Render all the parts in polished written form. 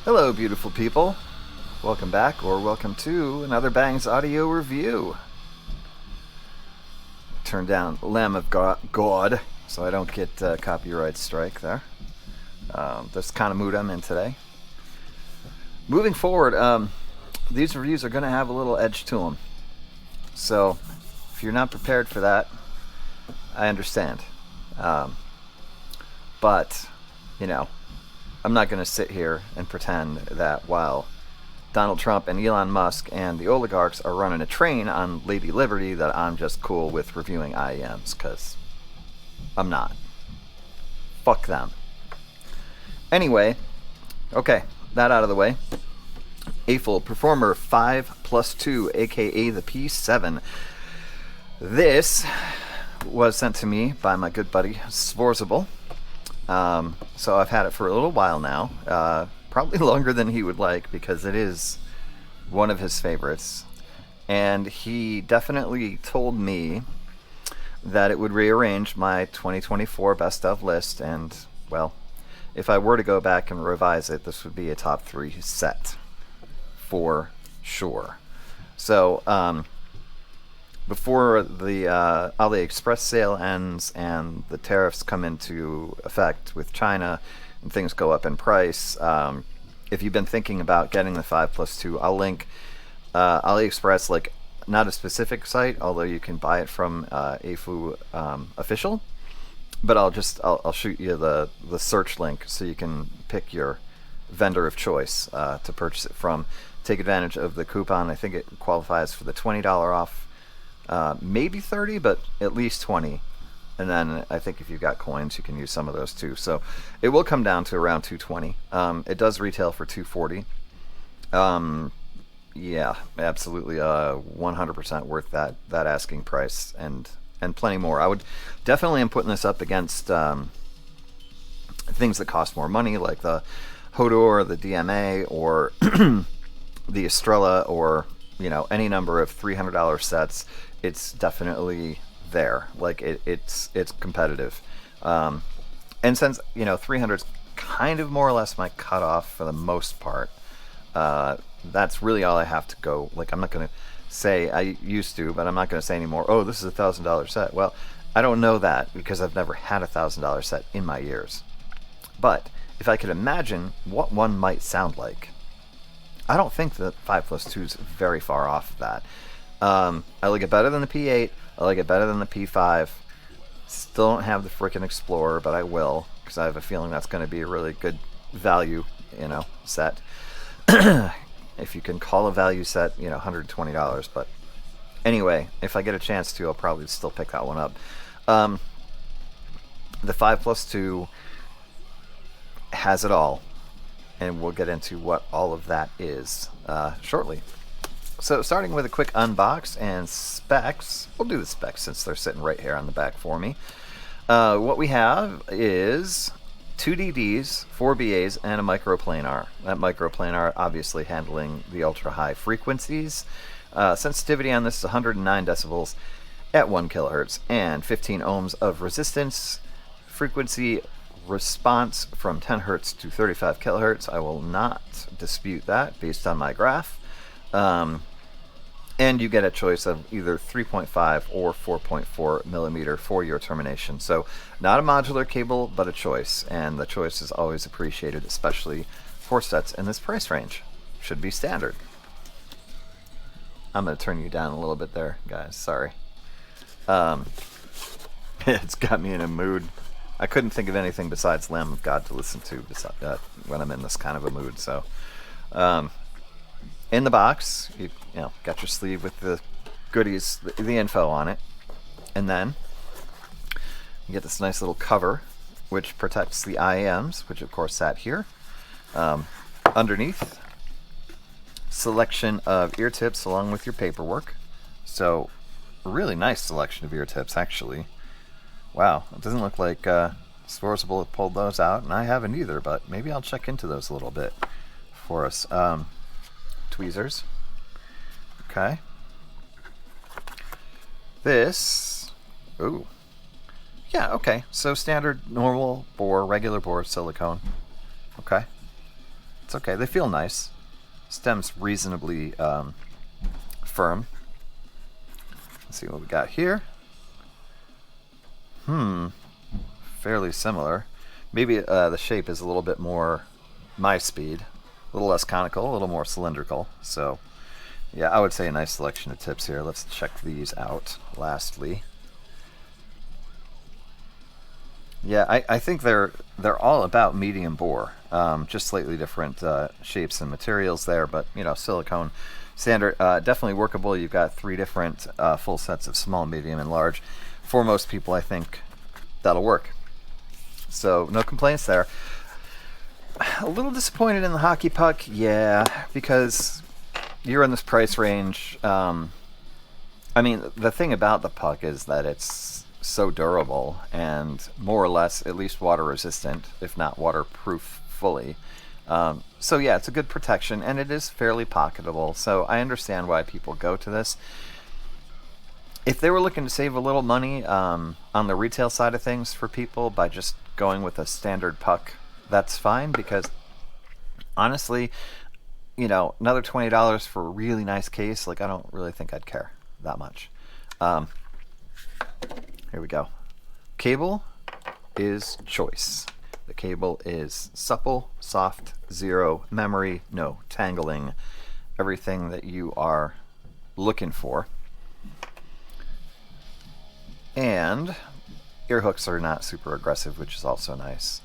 Hello, beautiful people. Welcome back, or welcome to another Bangs audio review. Turn down Lamb of God so I don't get copyright strike there. That's the kind of mood I'm in today. Moving forward, these reviews are going to have a little edge to them. So, if you're not prepared for that, I understand. But, you know, I'm not going to sit here and pretend that while Donald Trump and Elon Musk and the oligarchs are running a train on Lady Liberty that I'm just cool with reviewing IEMs, because I'm not. Fuck them. Anyway, okay, that out of the way. AFUL Performer 5+2, aka the P7. This was sent to me by my good buddy Svorzable. So I've had it for a little while now, probably longer than he would like, because it is one of his favorites. And he definitely told me that it would rearrange my 2024 best of list, and, well, if I were to go back and revise it, this would be a top 3 set, for sure. So, before the AliExpress sale ends and the tariffs come into effect with China and things go up in price, if you've been thinking about getting the 5+2, I'll link AliExpress, like, not a specific site, although you can buy it from AFUL official, but I'll shoot you the search link so you can pick your vendor of choice to purchase it from. Take advantage of the coupon. I think it qualifies for the $20 off. Maybe 30, but at least 20. And then I think if you've got coins, you can use some of those too. So it will come down to around $220. It does retail for $240. Yeah, absolutely, 100% worth that asking price and plenty more. I would definitely am putting this up against things that cost more money, like the Hodor, the DMA, or the Estrella, or any number of $300 sets. It's definitely there. Like, it's competitive. And since 300 is kind of more or less my cutoff for the most part, that's really all I have to go. Like, I'm not going to say, I used to, but I'm not going to say anymore, oh, this is $1,000 set. Well, I don't know that because I've never had a $1,000 set in my years. But if I could imagine what one might sound like, I don't think that 5+2 is very far off of that. I like it better than the P8. I like it better than the P5. Still don't have the frickin' Explorer, but I will, because I have a feeling that's going to be a really good value, set. If you can call a value set, $120. But anyway, if I get a chance to, I'll probably still pick that one up. The 5+2 has it all, and we'll get into what all of that is shortly. So, starting with a quick unbox and specs. We'll do the specs since they're sitting right here on the back for me. What we have is 2 DDs, 4 BAs, and a microplanar. That microplanar obviously handling the ultra-high frequencies. Sensitivity on this is 109 decibels at 1 kilohertz and 15 ohms of resistance. Frequency response from 10 hertz to 35 kilohertz. I will not dispute that based on my graph. And you get a choice of either 3.5 or 4.4 millimeter for your termination. So not a modular cable, but a choice. And the choice is always appreciated, especially for sets in this price range. Should be standard. I'm going to turn you down a little bit there, guys. Sorry. It's got me in a mood. I couldn't think of anything besides Lamb of God to listen to when I'm in this kind of a mood. So, in the box, you got your sleeve with the goodies, the info on it, and then you get this nice little cover, which protects the IEMs, which of course sat here. Underneath, selection of ear tips along with your paperwork. So, really nice selection of ear tips, actually. Wow, it doesn't look like Svorzable have pulled those out, and I haven't either, but maybe I'll check into those a little bit for us. Tweezers. Okay. This, ooh. Yeah, okay. So standard, normal bore, regular bore, silicone. Okay. It's okay. They feel nice. Stem's reasonably firm. Let's see what we got here. Fairly similar. Maybe the shape is a little bit more my speed. A little less conical, a little more cylindrical. So, yeah, I would say a nice selection of tips here. Let's check these out lastly. Yeah, I think they're all about medium bore. Just slightly different shapes and materials there, but, you know, silicone standard, definitely workable. You've got 3 different full sets of small, medium, and large. For most people, I think that'll work. So, no complaints there. A little disappointed in the hockey puck, yeah, because you're in this price range. I mean, the thing about the puck is that it's so durable and more or less at least water resistant, if not waterproof fully. So yeah, it's a good protection, and it is fairly pocketable, so I understand why people go to this. If they were looking to save a little money on the retail side of things for people by just going with a standard puck, that's fine, because honestly, you know, another $20 for a really nice case, like, I don't really think I'd care that much. Here we go. Cable is choice. The cable is supple, soft, zero memory, no tangling, everything that you are looking for. And ear hooks are not super aggressive, which is also nice.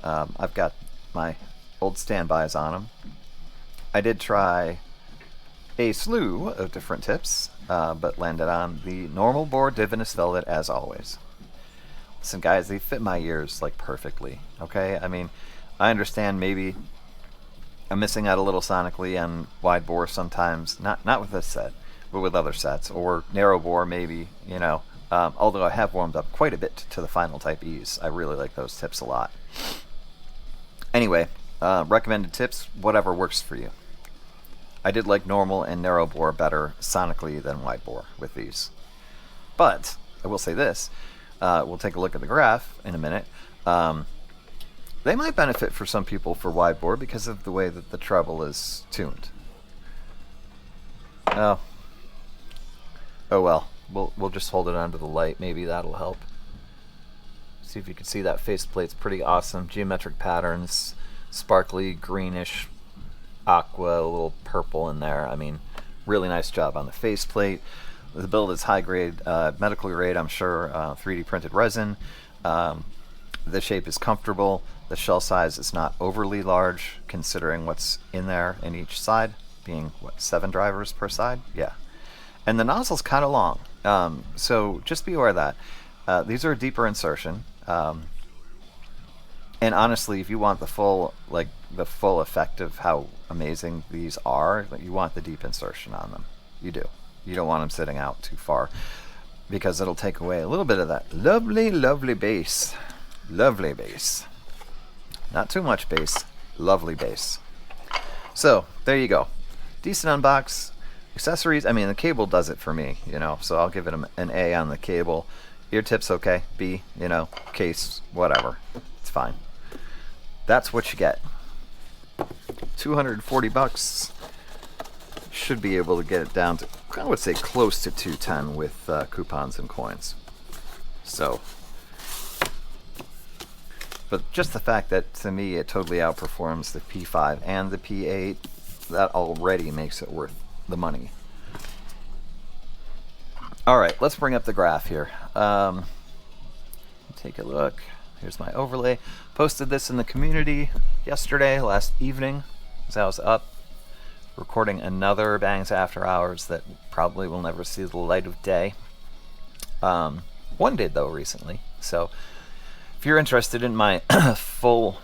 I've got my old standbys on them. I did try a slew of different tips, but landed on the normal bore divinous velvet as always. Listen, guys, they fit my ears like perfectly. Okay, I mean, I understand maybe I'm missing out a little sonically on wide bore sometimes. Not with this set, but with other sets, or narrow bore maybe. You know, although I have warmed up quite a bit to the final type E's. I really like those tips a lot. Anyway, recommended tips, whatever works for you. I did like normal and narrow bore better sonically than wide bore with these. But I will say this, we'll take a look at the graph in a minute. They might benefit for some people for wide bore because of the way that the treble is tuned. Oh well, we'll just hold it under the light. Maybe that'll help. See if you can see that faceplate's pretty awesome. Geometric patterns, sparkly greenish aqua, a little purple in there. I mean, really nice job on the faceplate. The build is high grade, medical grade, I'm sure, 3D printed resin. The shape is comfortable. The shell size is not overly large considering what's in there in each side, being what, 7 drivers per side? Yeah. And the nozzle's kind of long, so just be aware of that. These are a deeper insertion. And honestly, if you want the full effect of how amazing these are, you want the deep insertion on them. You do. You don't want them sitting out too far, because it'll take away a little bit of that lovely, lovely bass. Lovely bass. Not too much bass. Lovely bass. So, there you go. Decent unbox. Accessories, I mean, the cable does it for me, you know, so I'll give it an A on the cable. Ear tips, okay. B, you know, case, whatever. It's fine. That's what you get. $240. Should be able to get it down to, I would say, close to $210 with coupons and coins. So, but just the fact that, to me, it totally outperforms the P5 and the P8, that already makes it worth the money. Alright, let's bring up the graph here. Take a look. Here's my overlay. Posted this in the community yesterday, last evening, as I was up recording another Bangs After Hours that probably will never see the light of day. One did, though, recently. So, if you're interested in my full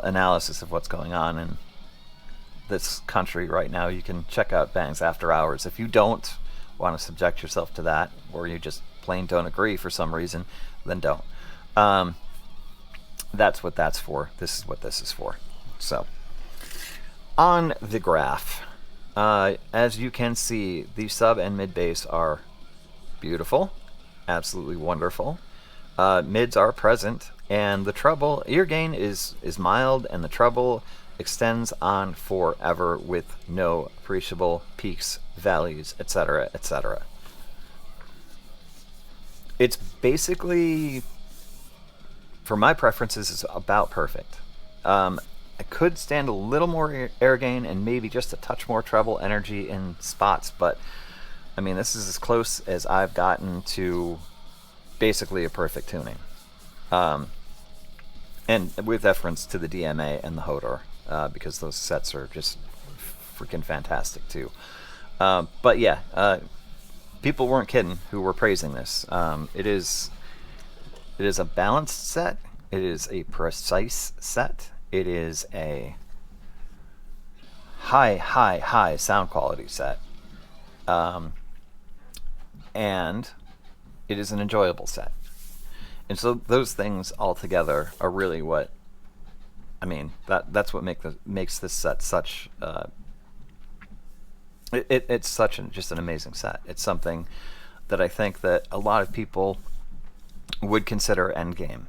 analysis of what's going on in this country right now, you can check out Bangs After Hours. If you don't want to subject yourself to that, or you just plain don't agree for some reason, then don't. That's what that's for. This is what this is for. So, on the graph, as you can see, the sub and mid bass are beautiful, absolutely wonderful. Mids are present, And the treble, ear gain is mild, and the treble extends on forever with no appreciable peaks, valleys, etc., etc. It's basically, for my preferences, is about perfect. I could stand a little more air gain and maybe just a touch more treble energy in spots, but I mean, this is as close as I've gotten to basically a perfect tuning. And with reference to the DMA and the Hodor, because those sets are just freaking fantastic too. But yeah, people weren't kidding who were praising this. It is a balanced set. It is a precise set. It is a high sound quality set. And it is an enjoyable set. And so those things all together are really what, I mean, that's what makes this set such, it's such just an amazing set. It's something that I think that a lot of people would consider endgame.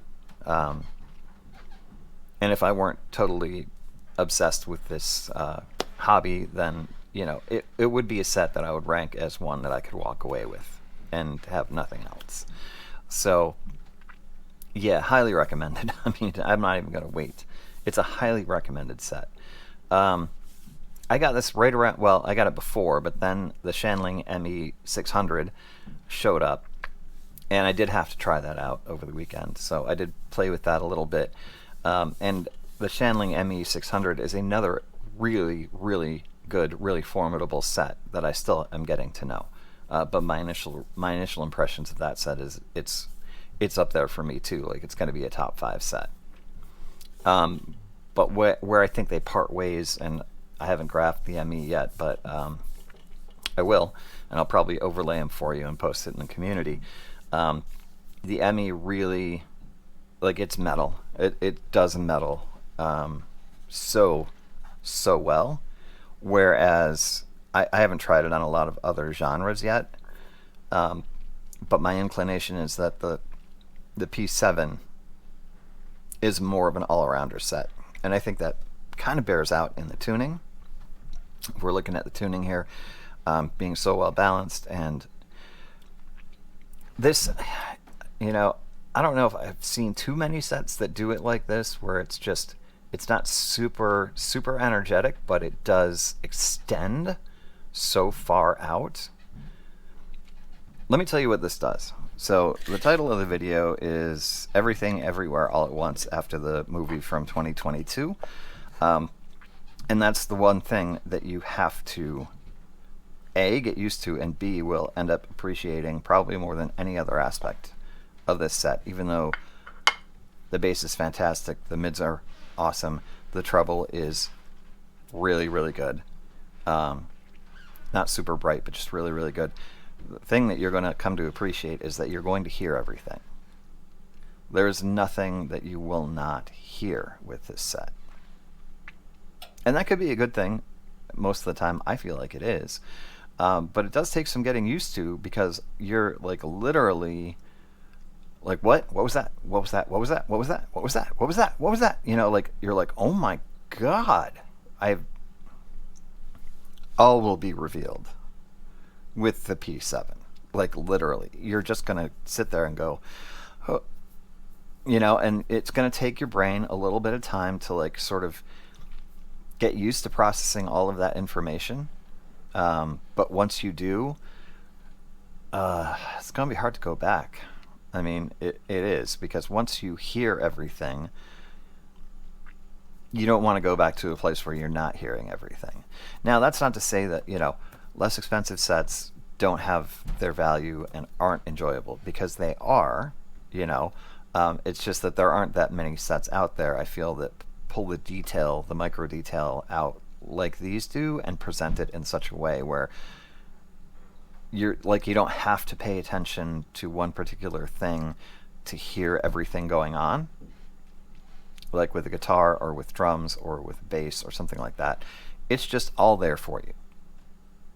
And if I weren't totally obsessed with this hobby, then, you know, it would be a set that I would rank as one that I could walk away with and have nothing else. So yeah, highly recommended. I mean, I'm not even going to wait. It's a highly recommended set. I got this right around, well, I got it before, but then the Shanling ME600 showed up, and I did have to try that out over the weekend. So I did play with that a little bit. And the Shanling ME600 is another really, really good, really formidable set that I still am getting to know. But my initial impressions of that set is it's up there for me too. Like, it's going to be a top 5 set. But where I think they part ways, and I haven't graphed the ME yet, but I will, and I'll probably overlay them for you and post it in the community. The ME really, like, it's metal. It does metal so well, whereas I haven't tried it on a lot of other genres yet. But my inclination is that the P7 is more of an all-arounder set, and I think that kind of bears out in the tuning. If we're looking at the tuning here, being so well balanced, and this, you know, I don't know if I've seen too many sets that do it like this, where it's not super energetic, but it does extend so far out. Let me tell you what this does. So the title of the video is Everything Everywhere All at Once, after the movie from 2022. And that's the one thing that you have to, A, get used to, and B, will end up appreciating probably more than any other aspect of this set. Even though the bass is fantastic, the mids are awesome, the treble is really, really good. Not super bright, but just really, really good. The thing that you're going to come to appreciate is that you're going to hear everything. There's nothing that you will not hear with this set. And that could be a good thing. Most of the time, I feel like it is. But it does take some getting used to, because you're, like, literally, like, what? What was that? What was that? What was that? What was that? What was that? What was that? What was that? You know, like, you're like, oh my God. All will be revealed with the P7. Like, literally. You're just going to sit there and go, oh, you know, and it's going to take your brain a little bit of time to, like, sort of get used to processing all of that information. But once you do, it's going to be hard to go back. I mean, it is, because once you hear everything, you don't want to go back to a place where you're not hearing everything. Now, that's not to say that, you know, less expensive sets don't have their value and aren't enjoyable, because they are, you know. It's just that there aren't that many sets out there, I feel, that pull the detail, the micro detail out like these do, and present it in such a way where you're like, you don't have to pay attention to one particular thing to hear everything going on, like with a guitar or with drums or with bass or something like that. It's just all there for you.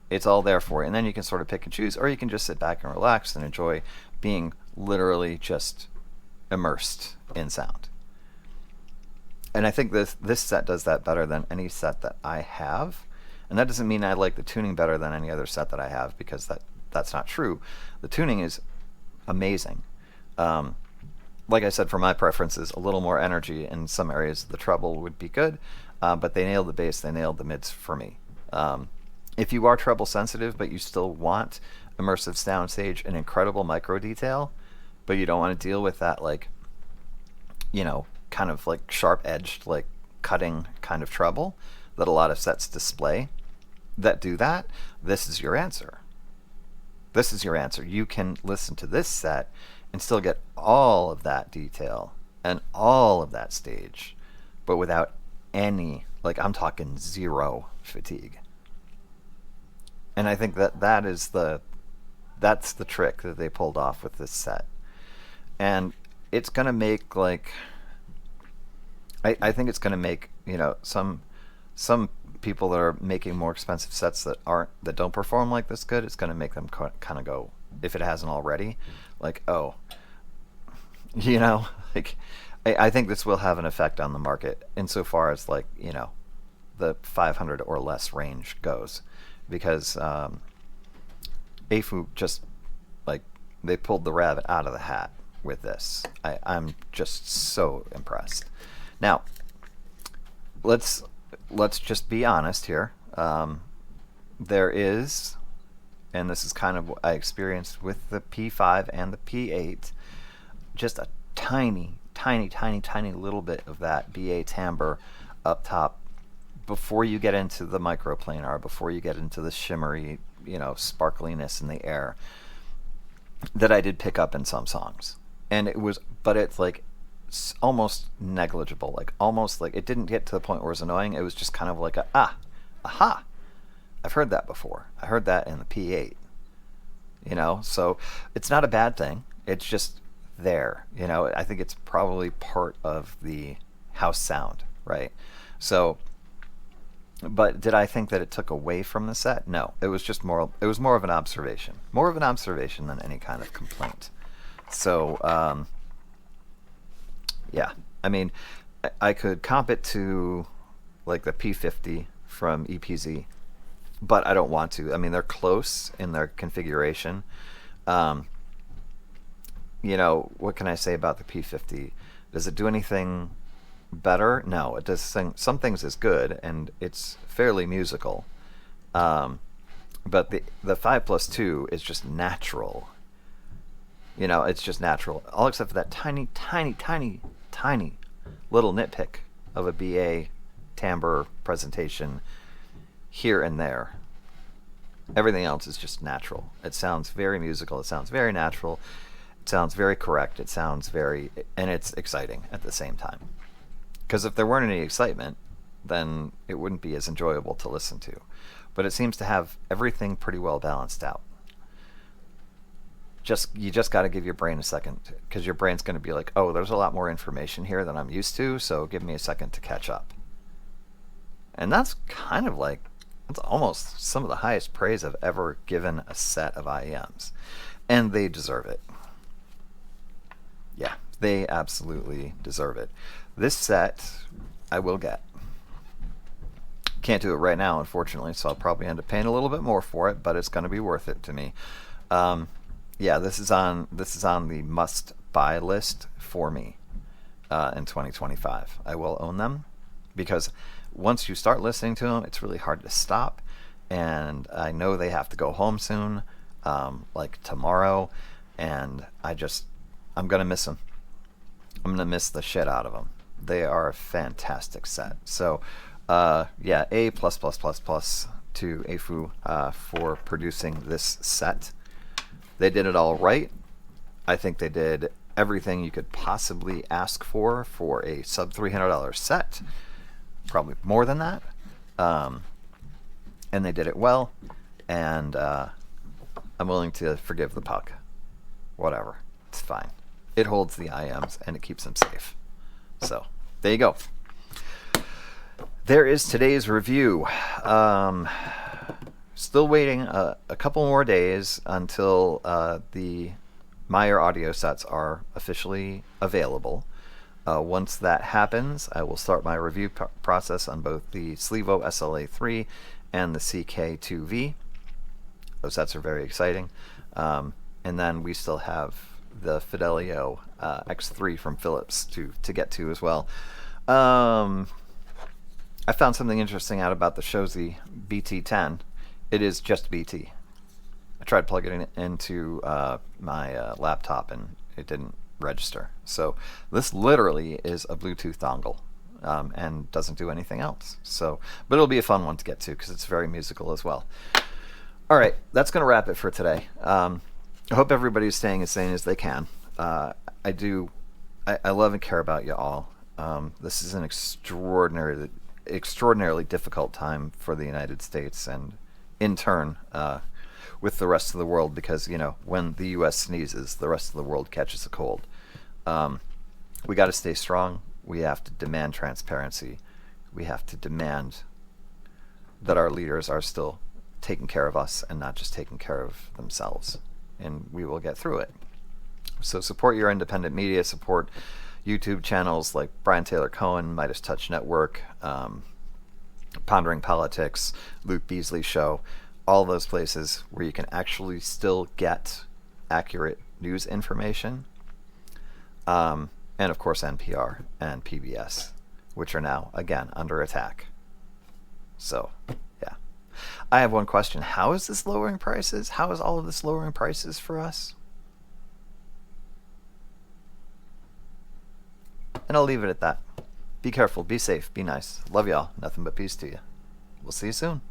It's all there for you, and then you can sort of pick and choose, or you can just sit back and relax and enjoy being literally just immersed in sound. And I think this set does that better than any set that I have. And that doesn't mean I like the tuning better than any other set that I have, because that's not true. The tuning is amazing. Like I said, for my preferences, a little more energy in some areas of the treble would be good, but they nailed the bass, they nailed the mids for me. If you are treble sensitive, but you still want immersive soundstage and incredible micro detail, but you don't want to deal with that, like, kind of like sharp-edged, like cutting kind of treble that a lot of sets display that do that, this is your answer. This is your answer. You can listen to this set and still get all of that detail and all of that stage, but without any, like, I'm talking zero fatigue. And I think that's the trick that they pulled off with this set. And it's going to make, like, I think it's going to make, some people that are making more expensive sets that don't perform like this good, it's going to make them kind of go, if it hasn't already, like, oh, like, I think this will have an effect on the market insofar as, like, the 500 or less range goes, because AFUL just, like, they pulled the rabbit out of the hat with this. I'm just so impressed. Now, let's just be honest here. There is, and this is kind of what I experienced with the P5 and the P8, just a tiny little bit of that BA timbre up top before you get into the microplanar, before you get into the shimmery, sparkliness in the air that I did pick up in some songs. And but it's like almost negligible, like almost like it didn't get to the point where it was annoying. It was just kind of like aha, I've heard that before. I heard that in the P8, so it's not a bad thing. It's just there, I think it's probably part of the house sound, right? So, but did I think that it took away from the set? No, it was more of an observation than any kind of complaint. So, yeah, I mean, I could comp it to, like, the P50 from EPZ, but I don't want to. I mean, they're close in their configuration. What can I say about the P50? Does it do anything better? No, it does some things is good, and it's fairly musical. But the 5+2 is just natural. It's just natural. All except for that tiny little nitpick of a BA timbre presentation here and there. Everything else is just natural. It sounds very musical. It sounds very natural. It sounds very correct. It sounds and it's exciting at the same time. Because if there weren't any excitement, then it wouldn't be as enjoyable to listen to. But it seems to have everything pretty well balanced out. You just got to give your brain a second, because your brain's going to be like, oh, there's a lot more information here than I'm used to, so give me a second to catch up. And that's kind of like, that's almost some of the highest praise I've ever given a set of IEMs. And they deserve it. Yeah, they absolutely deserve it. This set, I will get. Can't do it right now, unfortunately, so I'll probably end up paying a little bit more for it, but it's going to be worth it to me. Yeah, this is on the must-buy list for me in 2025. I will own them, because once you start listening to them, it's really hard to stop, and I know they have to go home soon, like tomorrow, and I'm going to miss them. I'm going to miss the shit out of them. They are a fantastic set. So, yeah, A+++ to AFUL for producing this set. They did it all right. I think they did everything you could possibly ask for a sub $300 set. Probably more than that. And they did it well. And I'm willing to forgive the puck. Whatever. It's fine. It holds the IMs and it keeps them safe. So, there you go. There is today's review. Still waiting a couple more days until the Meyer audio sets are officially available. Once that happens, I will start my review process on both the Slevo SLA3 and the CK2V. Those sets are very exciting. And then we still have the Fidelio X3 from Philips to get to as well. I found something interesting out about the Shozy BT10. It is just BT. I tried plugging it into my laptop and it didn't register. So this literally is a Bluetooth dongle and doesn't do anything else. So, but it'll be a fun one to get to because it's very musical as well. All right, that's going to wrap it for today. I hope everybody's staying as sane as they can. I love and care about you all. This is an extraordinarily difficult time for the United States and in turn with the rest of the world, because when the U.S. sneezes, the rest of the world catches a cold. We got to stay strong. We have to demand transparency. We have to demand that our leaders are still taking care of us and not just taking care of themselves, and we will get through it. So support your independent media, support YouTube channels like Brian Taylor Cohen, Midas Touch Network, Pondering Politics, Luke Beasley Show, all those places where you can actually still get accurate news information. And of course NPR and PBS, which are now, again, under attack. So, yeah. I have one question. How is this lowering prices? How is all of this lowering prices for us? And I'll leave it at that. Be careful, be safe, be nice. Love y'all. Nothing but peace to you. We'll see you soon.